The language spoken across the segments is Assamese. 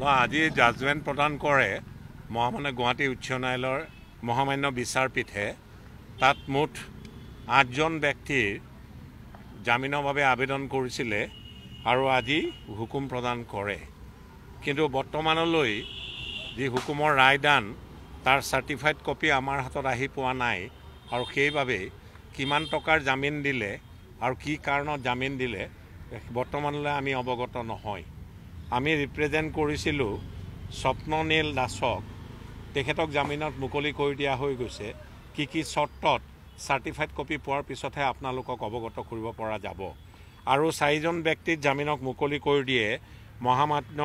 মই আজি জাজমেণ্ট প্ৰদান কৰে মহামান্য গুৱাহাটী উচ্চ ন্যায়ালয়ৰ মহামান্য বিচাৰপীঠে তাত মুঠ 8জন ব্যক্তিৰ জামিনৰ বাবে আবেদন কৰিছিলে আৰু আজি হুকুম প্ৰদান কৰে। কিন্তু বৰ্তমানলৈ যি হুকুমৰ ৰায়দান তাৰ চাৰ্টিফাইড কপি আমাৰ হাতত আহি পোৱা নাই আৰু সেইবাবে কিমান টকাৰ জামিন দিলে আৰু কি কাৰণত জামিন দিলে বৰ্তমানলৈ আমি অৱগত নহয়। আমি ৰিপ্ৰেজেণ্ট কৰিছিলোঁ স্বপ্ননীল দাসক, তেখেতক জামিনত মুকলি কৰি দিয়া হৈ গৈছে। কি চৰ্তত চাৰ্টিফাইড কপি পোৱাৰ পিছতহে আপোনালোকক অৱগত কৰিব পৰা যাব। আৰু 4জন ব্যক্তিক জামিনক মুকলি কৰি দিয়ে মহামান্য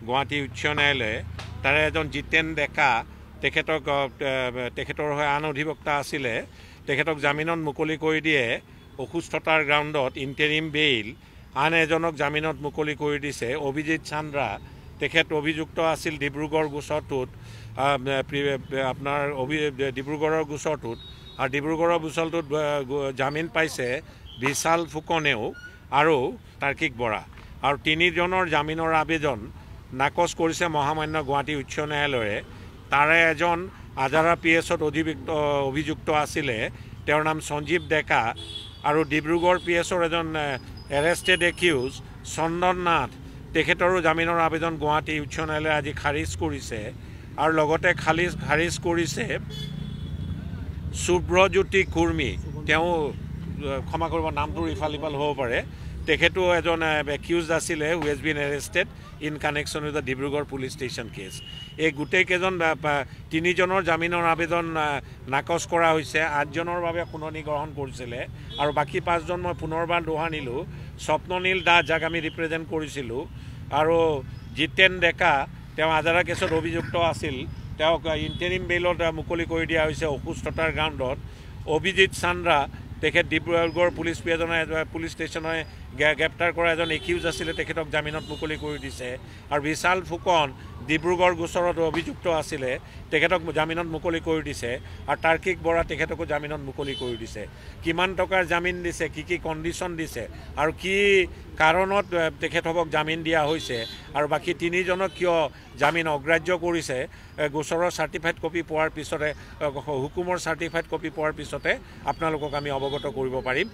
গুৱাহাটী উচ্চ ন্যায়ালয়ে। তাৰে এজন জিতেন ডেকা, তেখেতৰ হৈ আন অধিবক্তা আছিলে, তেখেতক জামিনত মুকলি কৰি দিয়ে অসুস্থতাৰ গ্ৰাউণ্ডত ইণ্টাৰিম বেইল। আন এজনক জামিনত মুকলি কৰি দিছে অভিজিত চান্দ্ৰা, তেখেত অভিযুক্ত আছিল ডিব্ৰুগড় গোচৰটোত, আপোনাৰ ডিব্ৰুগড়ৰ গোচৰটোত, আৰু ডিব্ৰুগড়ৰ গোচৰটোত জামিন পাইছে বিশাল ফুকনেও আৰু তাৰ্কিক বৰা। আৰু 3জনৰ জামিনৰ আবেদন নাকচ কৰিছে মহামান্য গুৱাহাটী উচ্চ ন্যায়ালয়ে। তাৰে এজন আজাৰা PSত অভিযুক্ত আছিলে, তেওঁৰ নাম সঞ্জীৱ ডেকা, আৰু ডিব্ৰুগড় PSৰ এজন এৰেষ্টেড একিউজ চন্দন নাথ, তেখেতৰো জামিনৰ আবেদন গুৱাহাটী উচ্চ ন্যায়ালয়ে আজি খাৰিজ কৰিছে। আৰু লগতে খাৰিজ কৰিছে শুভ্ৰজ্যোতি কুৰ্মী, তেওঁ ক্ষমা কৰিব নামটোৰ ইফাল সিফাল হ'ব পাৰে, তেখেতো এজন একিউজ আছিলে who has been arrested in connection with the Dibrugarh police station case. এই গোটেইকেইজন 3জনৰ জামিনৰ আবেদন নাকচ কৰা হৈছে। 8জনৰ বাবে শুনানি গ্ৰহণ কৰিছিলে আৰু বাকী 5জন মই পুনৰবাৰ দোহাৰিলোঁ। স্বপ্ননীল দাস, যাক আমি ৰিপ্ৰেজেণ্ট কৰিছিলোঁ, আৰু জিতেন ডেকা, তেওঁ আজাৰা কেছত অভিযুক্ত আছিল, তেওঁক ইণ্টাৰিম বেইলত মুকলি কৰি দিয়া হৈছে অসুস্থতাৰ গ্ৰাউণ্ডত। অভিজিত চান্দ্ৰা, তেখেত ডিব্ৰুগড় পুলিচ ষ্টেচনে গ্ৰেপ্তাৰ কৰা এজন একিউজ আছিলে, তেখেতক জামিনত মুকলি কৰি দিছে। আৰু বিশাল ফুকন ডিব্ৰুগড় গোচৰত অভিযুক্ত আছিলে, তেখেতক জামিনত মুকলি কৰি দিছে। আৰু তাৰ্কিক বৰা, তেখেতকো জামিনত মুকলি কৰি দিছে। কিমান টকাৰ জামিন দিছে, কি কণ্ডিশ্যন দিছে আৰু কি কাৰণত তেখেতসকলক জামিন দিয়া হৈছে আৰু বাকী 3জনক কিয় জামিন অগ্ৰাহ্য কৰিছে, গোচৰৰ চাৰ্টিফাইড কপি পোৱাৰ পিছতে, হুকুমৰ চাৰ্টিফাইড কপি পোৱাৰ পিছতে আপোনালোকক আমি অৱগত কৰিব পাৰিম।